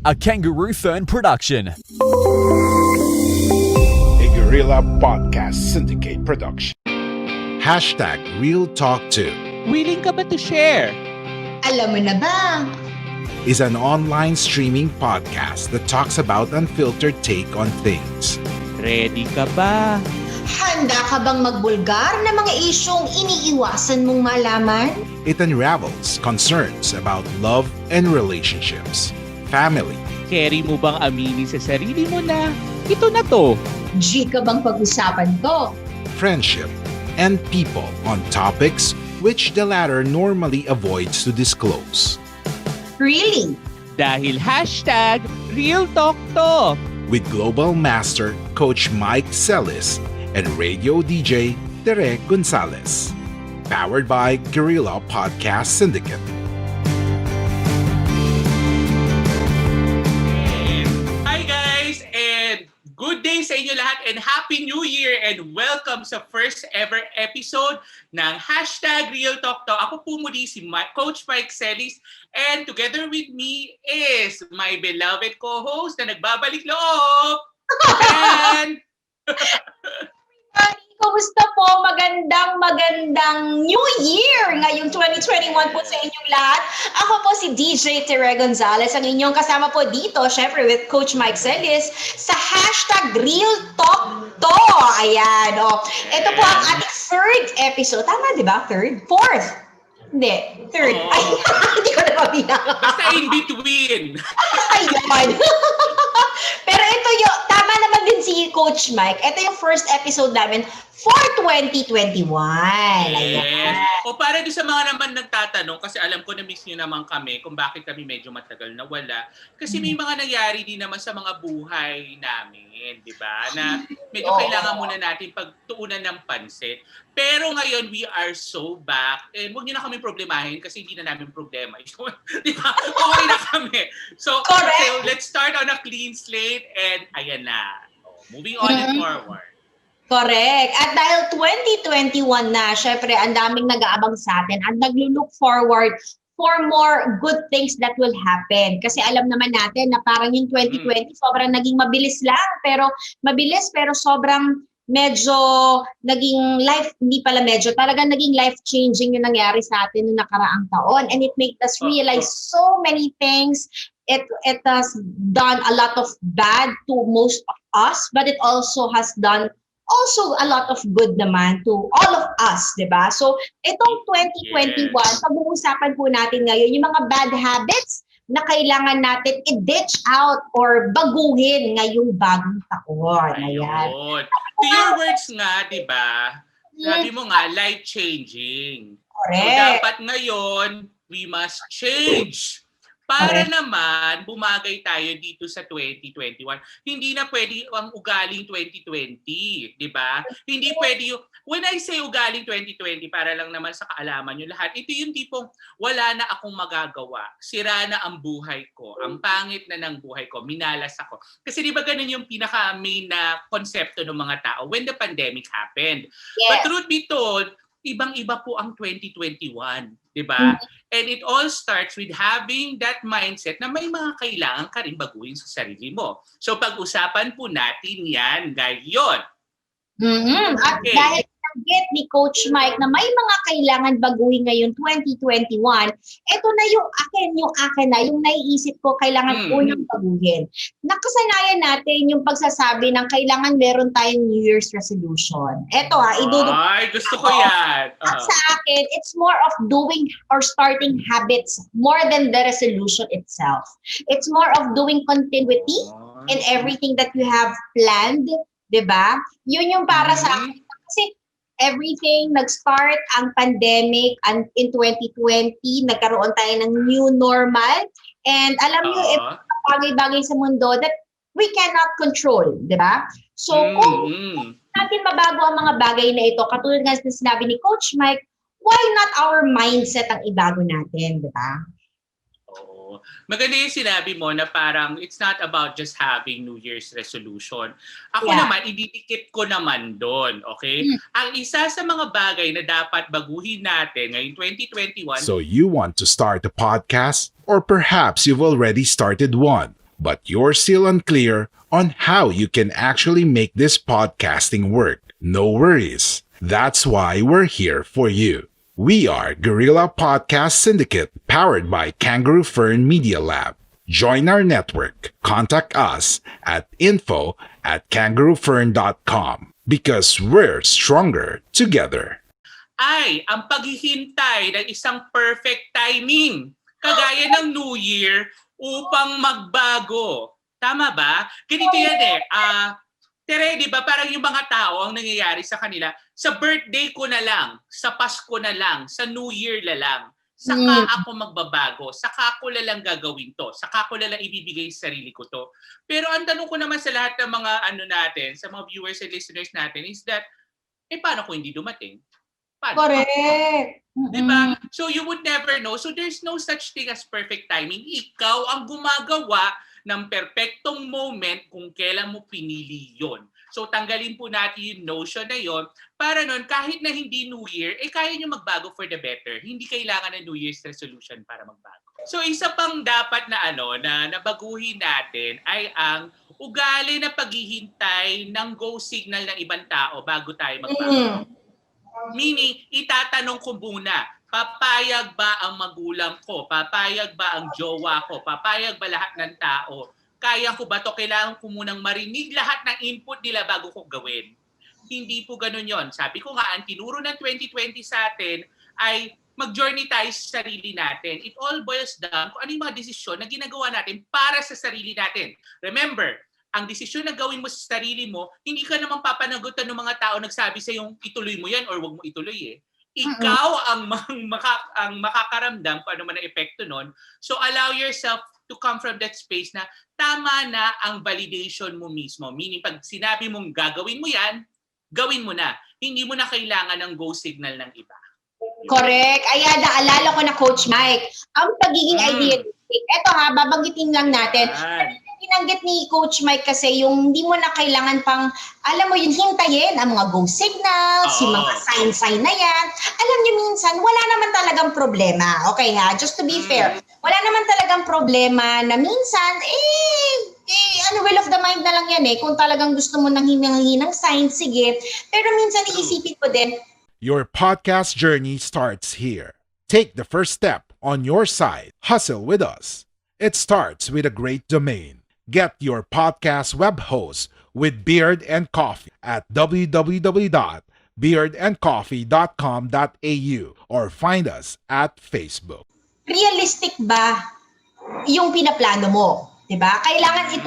a Kangaroo Fern production. A Guerrilla Podcast Syndicate production. #RealTalk2 Willing ka ba to share? Alam mo na ba? is an online streaming podcast that talks about unfiltered take on things. Ready ka ba? Handa ka bang magbulgar na mga isyong iniiwasan mong malaman? It unravels concerns about love and relationships, family, Carry mo bang aminin sa sarili mo na ito na to? G ka bang pag-usapan to? friendship, and people on topics which the latter normally avoids to disclose. Really? Dahil #RealTalkTo. With Global Master Coach Mike Celis and Radio DJ Tere Gonzalez. Powered by Guerrilla Podcast Syndicate. Hi guys, and good day sa inyo lahat and Happy New Year and welcome sa first ever episode ng #RealTalkTo. Ako po muli si Coach Mike Celis and together with me is my beloved co-host na nagbabalik loob. And Kumusta po? Magandang New Year ngayong 2021 po sa inyong lahat. Ako po si DJ Tere Gonzalez, ang inyong kasama po dito, syempre with Coach Mike Celis, sa #RealTalkTo. Ayan, ito po ang ating third episode. Tama, di ba? Third? Fourth? Hindi, third. Oo. Ay, hindi ko na mabina. basta in between. Ayan. Pero ito yung, tama naman din si Coach Mike. Ito yung first episode namin for 2021. Ayan. O para doon sa mga naman nagtatanong, kasi alam ko na miss nyo naman kami kung bakit kami medyo matagal na wala. Kasi may mga nangyari din naman sa mga buhay namin, di ba? Na medyo kailangan muna natin pagtuunan ng pansin. Pero ngayon, we are so back. And huwag nyo na kami problemahin kasi hindi na namin problema. Di ba? Okay na kami. So, Correct. let's start on a clean slate and ayan na. Moving on and forward. Correct. At dahil 2021 na, syempre, ang daming nag-aabang sa atin at naglo-look forward for more good things that will happen. Kasi alam naman natin na parang yung 2020, sobrang naging mabilis lang. Pero sobrang medyo naging talagang naging life-changing yung nangyari sa atin noong nakaraang taon. And it made us realize so many things. It has done a lot of bad to most of us, but it also has done a lot of good naman to all of us, di ba? So, itong 2021, pag-uusapan po natin ngayon, yung mga bad habits na kailangan natin i-ditch out or baguhin ngayong bagong taon. Ayan. To your words nga, di ba? Sabi mo nga, life-changing. Correct. So, dapat ngayon, we must change. Para naman, bumagay tayo dito sa 2021. Hindi na pwede ang ugaling 2020, di ba? Hindi pwede yung, when I say ugaling 2020, para lang naman sa kaalaman nyo lahat, ito yung tipong wala na akong magagawa. Sira na ang buhay ko. Ang pangit na ng buhay ko. Minalas ako. Kasi di ba ganun yung pinaka-main na konsepto ng mga tao when the pandemic happened. Yes. But truth be told, ibang-iba po ang 2021, di ba? And it all starts with having that mindset na may mga kailangan ka rin baguhin sa sarili mo. So pag-usapan po natin yan ngayon. At Okay. dahil nabanggit ni Coach Mike na may mga kailangan baguhin ngayon 2021, ito na yung akin na, yung naiisip ko kailangan unang baguhin. Nakasanayan natin yung pagsasabi ng kailangan meron tayong New Year's resolution. Ito idudugtong Ay, gusto ko yan. at sa akin, it's more of doing or starting habits more than the resolution itself. It's more of doing continuity in everything that you have planned, di ba? Yun yung para sa akin. Kasi everything, nag-start ang pandemic and in 2020, nagkaroon tayo ng new normal. And alam nyo, bagay-bagay sa mundo that we cannot control, di ba? So, kung natin mabago ang mga bagay na ito, katulad nga na sinabi ni Coach Mike, why not our mindset ang ibago natin, di ba? Oo. Maganda yung sinabi mo na parang it's not about just having New Year's resolution. Ako naman, ididikit ko naman doon, okay? Ang isa sa mga bagay na dapat baguhin natin ngayong 2021. So you want to start a podcast? Or perhaps you've already started one, but you're still unclear on how you can actually make this podcasting work. No worries. That's why we're here for you. We are Guerrilla Podcast Syndicate, powered by Kangaroo Fern Media Lab. Join our network. Contact us at info@kangaroofern.com because we're stronger together. Ay ang paghihintay ng isang perfect timing, kagaya ng New Year upang magbago. Tama ba? Ganito yan eh. Tere, di ba parang yung mga tao ang nangyayari sa kanila, sa birthday ko na lang, sa Pasko na lang, sa New Year na lang, saka ako magbabago, saka ko na lang gagawin to, saka ko na lang ibibigay sa sarili ko to. Pero ang tanong ko naman sa lahat ng mga natin, sa mga viewers and listeners natin is that, paano kung hindi dumating? Paano? Correct. Diba? So you would never know. So there's no such thing as perfect timing. Ikaw ang gumagawa ng perpektong moment kung kailan mo pinili yon. So tanggalin po natin yung notion na yon para nun kahit na hindi New Year, kaya nyo magbago for the better. Hindi kailangan ng New Year's resolution para magbago. So isa pang dapat na na nabaguhin natin ay ang ugali na paghihintay ng go signal ng ibang tao bago tayo magbago. Meaning, itatanong ko muna, papayag ba ang magulang ko? Papayag ba ang jowa ko? Papayag ba lahat ng tao? Kaya ko ba to? Kailangan ko munang marinig lahat ng input nila bago ko gawin. Hindi po ganun yon. Sabi ko nga, ang tinuro ng 2020 sa atin ay mag-journey tayo sa sarili natin. It all boils down kung ano yung mga desisyon na ginagawa natin para sa sarili natin. Remember, ang desisyon na gawin mo sa sarili mo, hindi ka naman papanagutan ng mga tao nagsabi sa yung ituloy mo yan or wag mo ituloy Ikaw ang makakaramdam kung ano man ang epekto nun. So allow yourself to come from that space na tama na ang validation mo mismo. Meaning pag sinabi mong gagawin mo yan, gawin mo na. Hindi mo na kailangan ng go signal ng iba. Correct. Ayan, naalala ko na Coach Mike, ang pagiging idealistic. Eto babanggitin lang natin. Binanggit ni Coach Mike kasi yung hindi mo na kailangan pang, alam mo yun, hintayin ang mga go signals, yung mga sign na yan. Alam niyo minsan, wala naman talagang problema. Okay just to be fair. Wala naman talagang problema na minsan, will of the mind na lang yan Kung talagang gusto mo nang hinang sign, sige. Pero minsan iisipin ko din, Your podcast journey starts here. Take the first step on your side. Hustle with us. It starts with a great domain. Get your podcast web host with Beard and Coffee at www.beardandcoffee.com.au or find us at Facebook. Realistic ba yung pinaplano mo? 'Di ba? Kailangan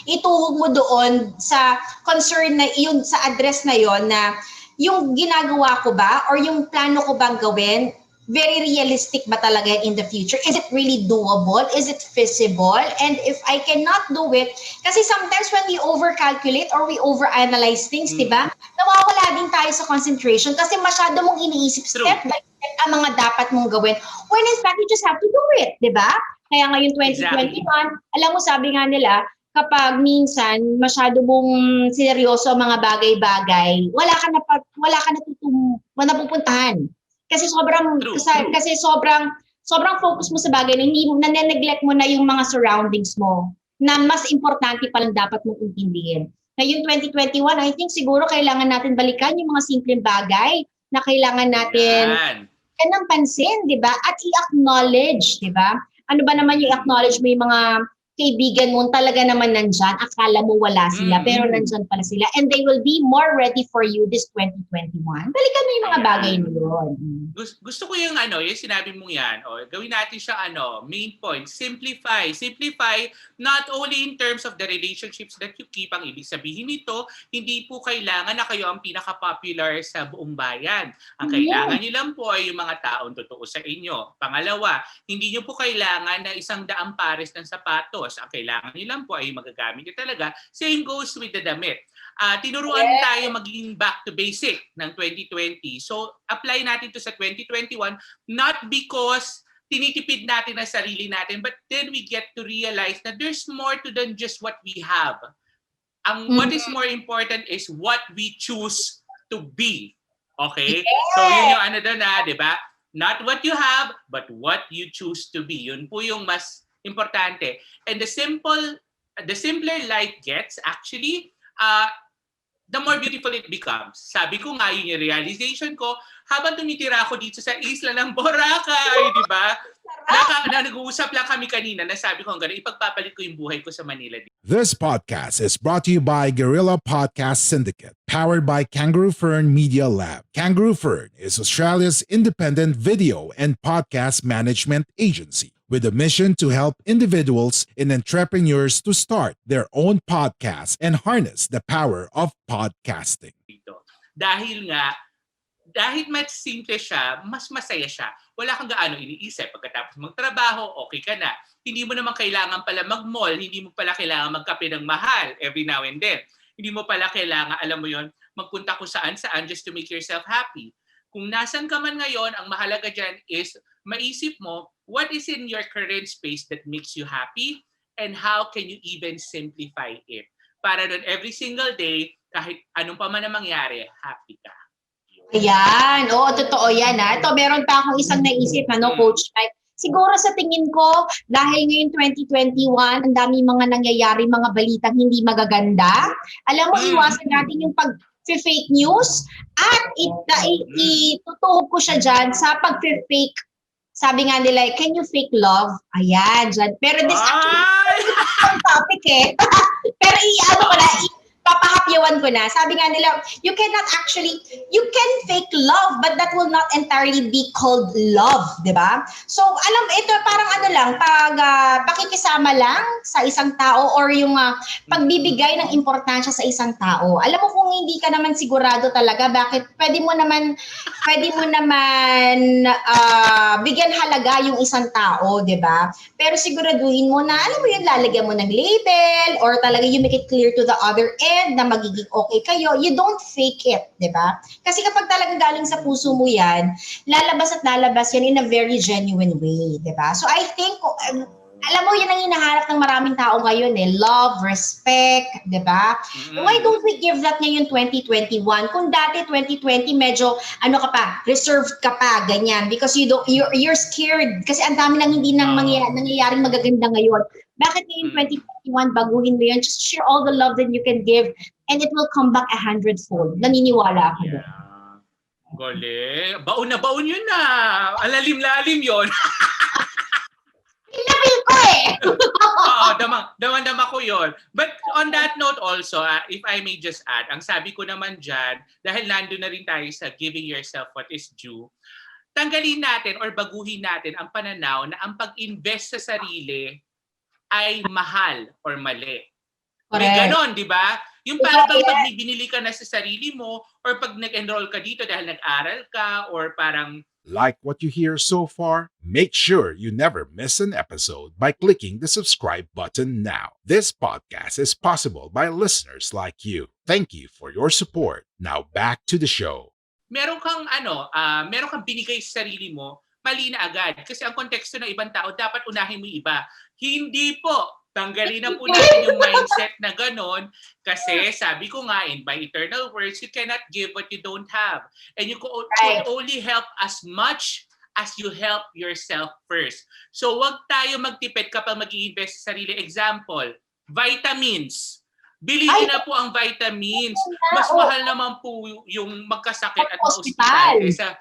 ituhog mo doon sa concern na yun, sa address na yon na yung ginagawa ko ba or yung plano ko bang gawin, very realistic ba talaga in the future? Is it really doable? Is it feasible? And if I cannot do it, kasi sometimes when we overcalculate or we overanalyze things, di ba? Nawawala din tayo sa concentration kasi masyado mong iniisip step by step ang mga dapat mong gawin. When in fact, you just have to do it, di ba? Kaya ngayon 2021, alam mo sabi nga nila, kapag minsan masyado mong seryoso ang mga bagay-bagay, wala ka napupuntahan. Kasi sobrang focus mo sa bagay na hindi mo neglect mo na yung mga surroundings mo na mas importante pa lang dapat mong intindihin. Ngayon 2021, I think siguro kailangan natin balikan yung mga simpleng bagay na kailangan natin ng pansin, 'di ba? At i-acknowledge, 'di ba? Ano ba naman yung acknowledge mo yung mga kaibigan mo talaga naman nandyan, akala mo wala sila, pero nandyan pala sila. And they will be more ready for you this 2021. Balikan mo yung mga bagay na yun. Gusto ko yung yung sinabi mong yan. Gawin natin siya main point. Simplify. Simplify not only in terms of the relationships that you keep. Ang ibig sabihin nito, hindi po kailangan na kayo ang pinaka-popular sa buong bayan. Ang kailangan nyo lang po ay yung mga taong totoo sa inyo. Pangalawa, hindi nyo po kailangan na 100 pares ng sapatos. Ang kailangan nyo lang po ay magagamit nyo talaga. Same goes with the damit. Tinuruan tayo maging back to basic ng 2020. So, apply natin to sa 2021 not because tinitipid natin ang sarili natin, but then we get to realize that there's more to than just what we have. What is more important is what we choose to be. Okay? So, yun yung doon di ba? Not what you have, but what you choose to be. Yun po yung mas Importante. And the simpler life gets, actually, the more beautiful it becomes. Sabi ko nga, yun yung realization ko, habang tumitira ako dito sa isla ng Boracay, di ba? Nag-uusap lang kami kanina na sabi ko, hanggang ipagpapalit ko yung buhay ko sa Manila. This podcast is brought to you by Guerrilla Podcast Syndicate, powered by Kangaroo Fern Media Lab. Kangaroo Fern is Australia's independent video and podcast management agency with a mission to help individuals and entrepreneurs to start their own podcasts and harness the power of podcasting. Dahil mas simple siya, mas masaya siya. Wala kang gaano iniisip. Pagkatapos magtrabaho, okay ka na. Hindi mo naman kailangan pala mag-mall, hindi mo pala kailangan magkape ng mahal every now and then. Hindi mo pala kailangan, alam mo yon, magpunta kung saan-saan just to make yourself happy. Kung nasan ka man ngayon, ang mahalaga dyan is maisip mo, what is in your current space that makes you happy and how can you even simplify it? Para doon every single day, kahit anong pa man ang mangyari, happy ka. Ayan. Oo, totoo yan. Ito, meron pa akong isang naisip, Coach Mike. Siguro sa tingin ko, dahil ngayon 2021, ang dami mga nangyayari, mga balitang hindi magaganda. Alam mo, iwasan natin yung pag-fake news at itutuhog ko siya dyan sa pag-fake. Sabi nga nila, can you fake love? Ayan, dyan. Pero this actually is topic eh. Pero papahapyawan ko na. Sabi nga nila, you can fake love, but that will not entirely be called love, di ba? So, ito parang pakikisama lang sa isang tao or yung pagbibigay ng importansya sa isang tao. Alam mo kung hindi ka naman sigurado talaga, bakit pwede mo naman bigyan halaga yung isang tao, di ba? Pero siguraduhin mo na, alam mo yun, lalagyan mo ng label or talaga you make it clear to the other end na magiging okay kayo. You don't fake it, di ba? Kasi kapag talagang galing sa puso mo yan, lalabas yan in a very genuine way, di ba? So I think, alam mo, yun ang hinahanap ng maraming tao ngayon love, respect, di ba? Why don't we give that ngayon 2021? Kung dati 2020 medyo reserved ka pa, ganyan, because you're scared kasi ang dami lang hindi nangyayaring magaganda ngayon. Bakit ngayon 2021 baguhin mo yun? Just share all the love that you can give and it will come back 100-fold. Naniniwala ako doon. Gole, baon na baon yun na. Alalim-lalim yun. Pinapil ko Oo, dama ko yun. But on that note also, if I may just add, ang sabi ko naman dyan, dahil nandun na rin tayo sa giving yourself what is due, tanggalin natin or baguhin natin ang pananaw na ang pag-invest sa sarili ay mahal or mali. May ganon, di ba? Yung parang pag binili ka na sa sarili mo or pag nag-enroll ka dito dahil nag-aral ka or parang... Like what you hear so far? Make sure you never miss an episode by clicking the subscribe button now. This podcast is possible by listeners like you. Thank you for your support. Now back to the show. Meron kang binigay sa sarili mo, mali na agad. Kasi ang konteksto ng ibang tao, dapat unahin mo yung iba. Hindi po. Tanggalin na po natin yung mindset na ganon. Kasi sabi ko nga, in by eternal words, you cannot give what you don't have. And you could only help as much as you help yourself first. So wag tayo magtipid kapag mag-i-invest sa sarili. Example, vitamins. Bilhin na po ang vitamins. Mas mahal naman po yung magkasakit at ma-hospital kaysa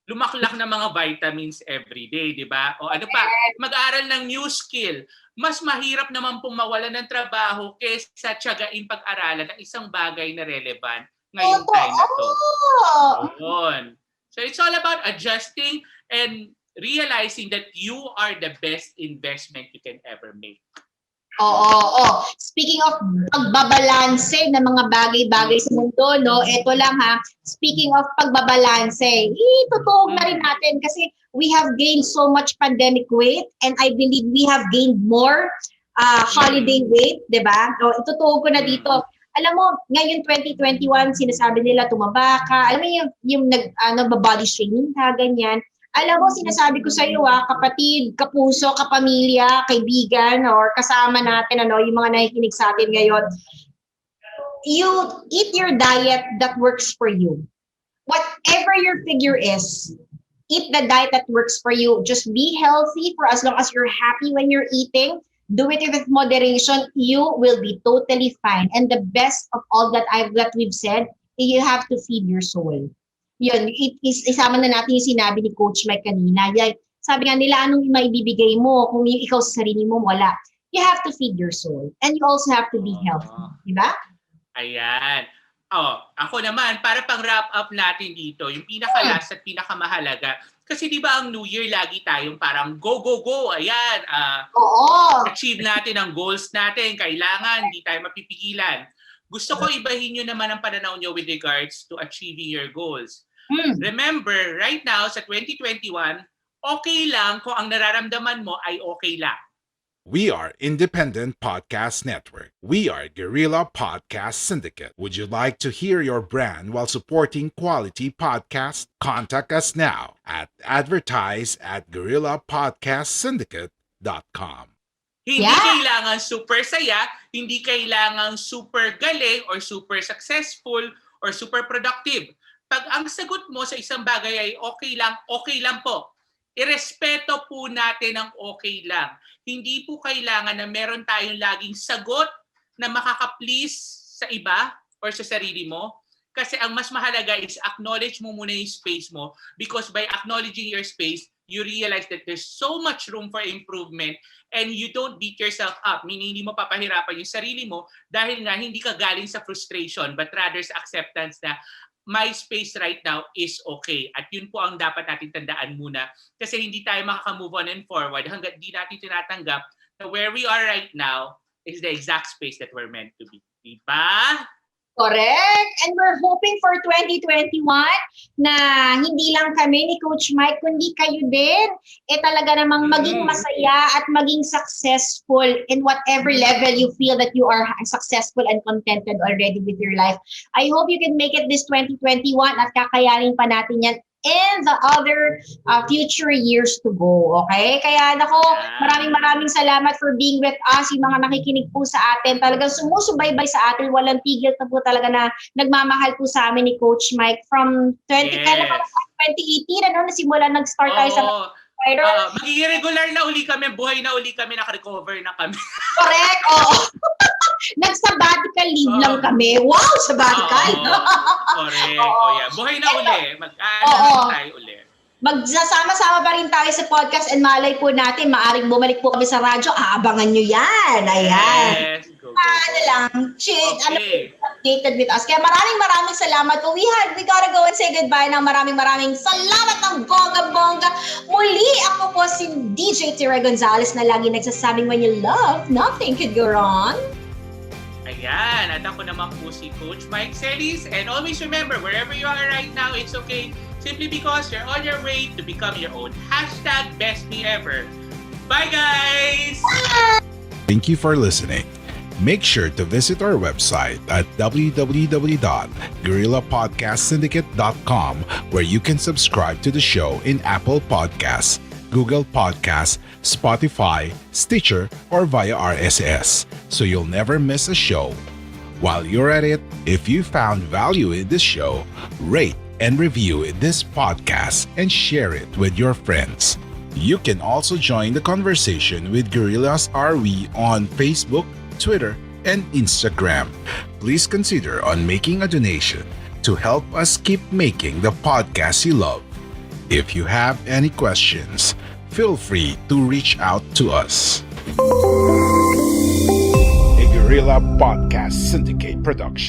lumaklak na mga vitamins every day, di ba? O ano pa, mag-aral ng new skill. Mas mahirap naman pong mawalan ng trabaho kaysa tiyagain pag-aralan ng isang bagay na relevant ngayong time na to. So it's all about adjusting and realizing that you are the best investment you can ever make. Oo. Speaking of pagbabalanse ng mga bagay-bagay sa mundo, ito lang speaking of pagbabalanse, itutuhog na rin natin kasi we have gained so much pandemic weight and I believe we have gained more holiday weight, di ba? Itutuhog ko na dito. Alam mo, ngayon 2021, sinasabi nila tumaba ka. Alam mo yung body shaming ka, ganyan. Alam mo, sinasabi ko sa iyo, kapatid, kapuso, kapamilya, kaibigan, or kasama natin, yung mga nakikinig sa atin ngayon, you eat your diet that works for you. Whatever your figure is, Eat the diet that works for you. Just be healthy for as long as you're happy when you're eating. Do it with moderation. You will be totally fine. And the best of all that we've said, you have to feed your soul. Yun, isama na natin yung sinabi ni Coach Mike kanina. Sabi nga nila, anong maibibigay mo kung yung ikaw sa sarili mo wala? You have to feed your soul. And you also have to be healthy. Diba? Ayan. Ako naman, para pang wrap up natin dito, yung pinaka-last at pinakamahalaga. Kasi di ba ang New Year, lagi tayong parang go, go, go. Ayan. Achieve natin ang goals natin. Kailangan, hindi tayo mapipigilan. Gusto ko ibahin nyo naman ang pananaw nyo with regards to achieving your goals. Remember, right now, sa 2021, okay lang kung ang nararamdaman mo ay okay lang. We are Independent Podcast Network. We are Guerrilla Podcast Syndicate. Would you like to hear your brand while supporting quality podcasts? Contact us now at advertise@guerrillapodcastsyndicate.com. Hindi kailangan super saya, hindi kailangan super galing or super successful or super productive. Pag ang sagot mo sa isang bagay ay okay lang po. Irespeto po natin ang okay lang. Hindi po kailangan na meron tayong laging sagot na makaka-please sa iba or sa sarili mo. Kasi ang mas mahalaga is acknowledge mo muna yung space mo, because by acknowledging your space, you realize that there's so much room for improvement and you don't beat yourself up. Meaning hindi mo papahirapan yung sarili mo dahil nga hindi ka galing sa frustration but rather sa acceptance na my space right now is okay. At yun po ang dapat natin tandaan muna. Kasi hindi tayo makaka-move on and forward hanggat di natin tinatanggap na where we are right now is the exact space that we're meant to be. Diba? Correct. And we're hoping for 2021 na hindi lang kami ni Coach Mike, kundi kayo din. Talaga namang maging masaya at maging successful in whatever level you feel that you are successful and contented already with your life. I hope you can make it this 2021 at kakayanin pa natin yan in the other future years to go. Okay? Kaya nako, maraming salamat for being with us. Yung mga nakikinig po sa atin, talagang sumusubaybay sa atin, walang tigil na po talaga na nagmamahal po sa amin ni Coach Mike from 2018, nasimula nag-start tayo sa magiging regular na uli kami, buhay na uli kami, naka-recover na kami. Correct, Nag-sabbatical leave lang kami. Wow, sabbatical! Correct. Buhay na uli. Mag-aanan tayo uli. Magsasama-sama pa rin tayo sa podcast and malay po natin, maaring bumalik po kami sa radyo. Aabangan nyo yan. Ayan. Yes. Go. Updated with us. Kaya maraming salamat. We gotta go and say goodbye na maraming salamat ng bongga-bongga. Muli, ako po si DJ Tira Gonzalez na lagi nagsasabing when you love, nothing could go wrong. Ayan, at ako naman po si Coach Mike Celis. And always remember, wherever you are right now, it's okay. Simply because you're on your way to become your own #BestMeEver. Bye, guys! Thank you for listening. Make sure to visit our website at www.guerrillapodcastsyndicate.com, where you can subscribe to the show in Apple Podcasts, Google Podcasts, Spotify, Stitcher, or via RSS, so you'll never miss a show. While you're at it, if you found value in this show, rate and review this podcast and share it with your friends. You can also join the conversation with Guerrillas RV on Facebook, Twitter, and Instagram. Please consider on making a donation to help us keep making the podcast you love. If you have any questions, feel free to reach out to us. A Guerrilla Podcast Syndicate production.